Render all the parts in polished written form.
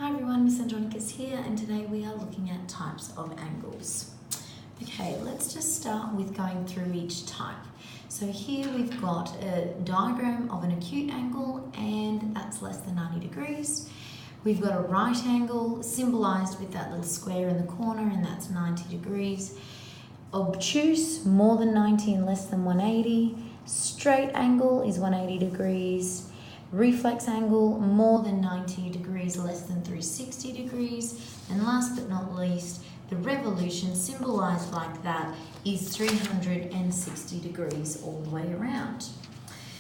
Hi everyone, Miss Andronicus here, and today we are looking at types of angles. Okay, let's just start with going through each type. So here we've got a diagram of an acute angle, and that's less than 90 degrees. We've got a right angle symbolized with that little square in the corner, and that's 90 degrees. Obtuse, more than 90 and less than 180. Straight angle is 180 degrees. Reflex angle, more than 90 degrees, less than 360 degrees. And last but not least, the revolution, symbolized like that, is 360 degrees all the way around.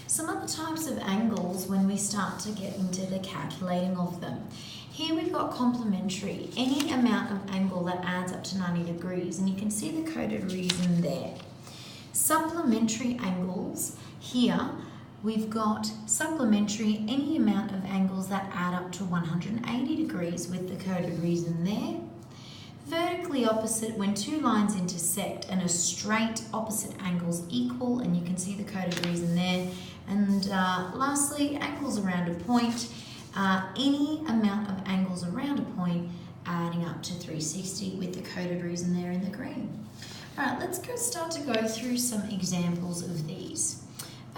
Some other types of angles when we start to get into the calculating of them. Here we've got complementary, any amount of angle that adds up to 90 degrees, and you can see the coded reason there. Supplementary angles, here we've got supplementary, any amount of angles that add up to 180 degrees with the coded reason there. Vertically opposite, when two lines intersect and are straight opposite angles equal, and you can see the coded reason there. And lastly, angles around a point, any amount of angles around a point adding up to 360 with the coded reason there in the green. All right, let's start to go through some examples of these.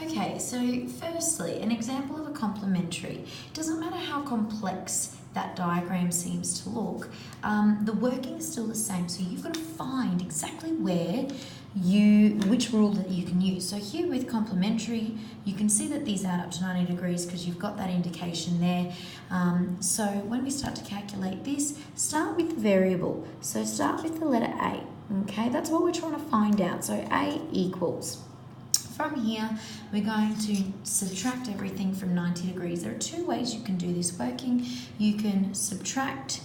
Okay, so firstly, an example of a complementary. Doesn't matter how complex that diagram seems to look, the working is still the same, so you've got to find exactly which rule that you can use. So here with complementary, you can see that these add up to 90 degrees because you've got that indication there. So when we start to calculate this, start with the variable. So start with the letter A, okay? That's what we're trying to find out. So A equals. From here, we're going to subtract everything from 90 degrees. There are two ways you can do this working. You can subtract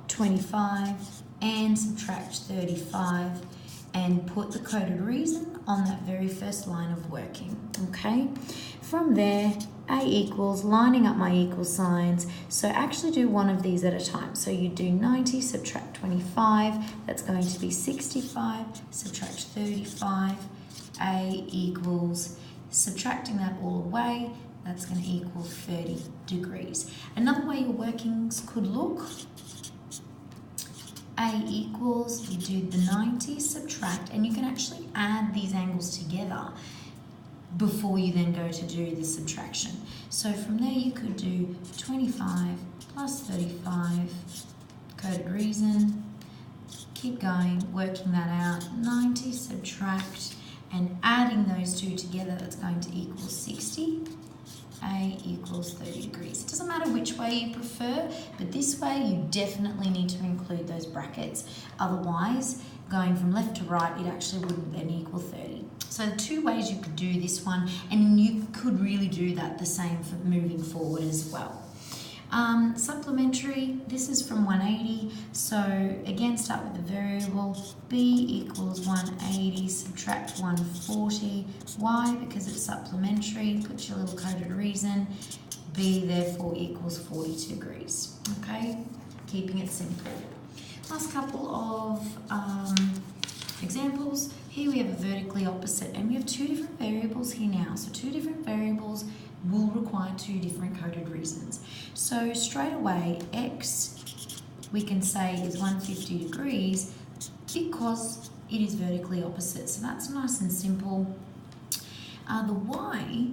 25 and subtract 35 and put the coded reason on that very first line of working, okay? From there, A equals, lining up my equal signs. So actually do one of these at a time. So you do 90, subtract 25, that's going to be 65, subtract 35, A equals, subtracting that all away, that's going to equal 30 degrees. Another way your workings could look, A equals, you do the 90, subtract, and you can actually add these angles together before you then go to do the subtraction. So from there you could do 25 plus 35, coded reason, keep going, working that out, 90, subtract, and adding those two together, that's going to equal 60. A equals 30 degrees. It doesn't matter which way you prefer, but this way you definitely need to include those brackets. Otherwise, going from left to right, it actually wouldn't then equal 30. So the two ways you could do this one, and you could really do that the same for moving forward as well. Supplementary, this is from 180, so again start with the variable. B equals 180, subtract 140. Why? Because it's supplementary. Put your little coded reason. B therefore equals 42 degrees. Okay, keeping it simple. Last couple of examples. Here we have a vertically opposite, and we have two different variables here now. So two different variables will require two different coded reasons. So straight away, X we can say is 150 degrees because it is vertically opposite. So that's nice and simple. The Y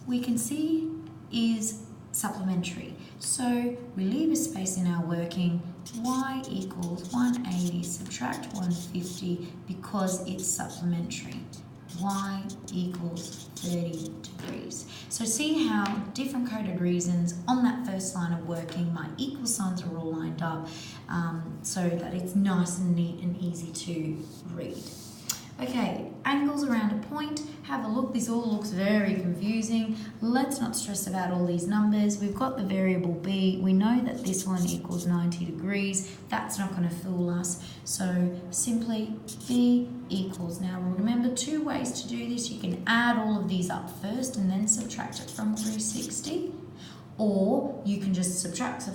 we can see is supplementary. So we leave a space in our working. Y equals 180, subtract 150 because it's supplementary. Y equals 30 degrees. So see how different coded reasons on that first line of working, my equal signs are all lined up so that it's nice and neat and easy to read. Okay, angles around a point, have a look. This all looks very confusing. Let's not stress about all these numbers. We've got the variable B. We know that this one equals 90 degrees. That's not going to fool us. So simply B equals. Now remember, two ways to do this. You can add all of these up first and then subtract it from 360. Or you can just subtract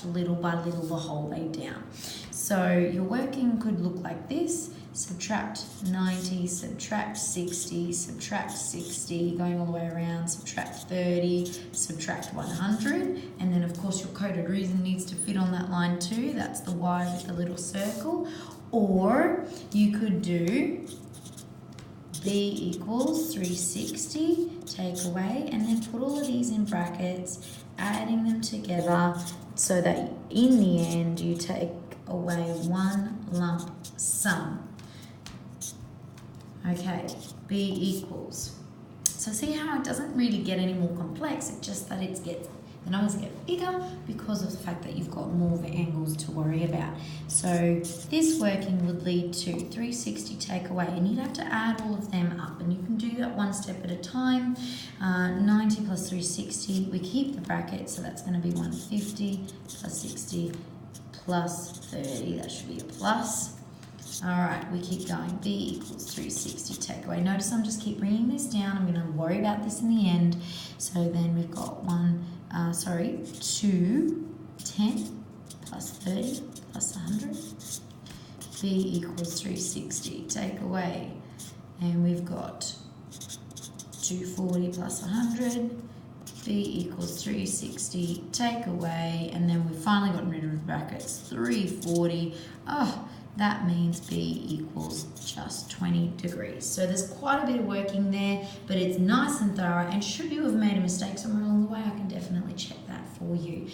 little by little the whole way down. So your working could look like this. Subtract 90, subtract 60, subtract 60, going all the way around, subtract 30, subtract 100, and then of course your coded reason needs to fit on that line too. That's the y with the little circle. Or you could do b equals 360, take away, and then put all of these in brackets, adding them together so that in the end you take away one lump sum. Okay, b equals. So see how it doesn't really get any more complex, it's just that the numbers get bigger because of the fact that you've got more of angles to worry about. So this working would lead to 360 take away, and you'd have to add all of them up, and you can do that one step at a time. 90 plus 360, we keep the bracket, so that's going to be 150 plus 60 plus 30, that should be a plus. All right, we keep going. B equals 360 take away. Notice I'm just keep bringing this down. I'm going to worry about this in the end. So then we've got 210 plus 30 plus 100. B equals 360 take away. And we've got 240 plus 100. B equals 360 take away. And then we've finally gotten rid of the brackets. 340. Oh, that means B equals just 20 degrees. So there's quite a bit of working there, but it's nice and thorough, and should you have made a mistake somewhere along the way, I can definitely check that for you.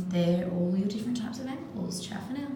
They're all your different types of angles. Ciao for now.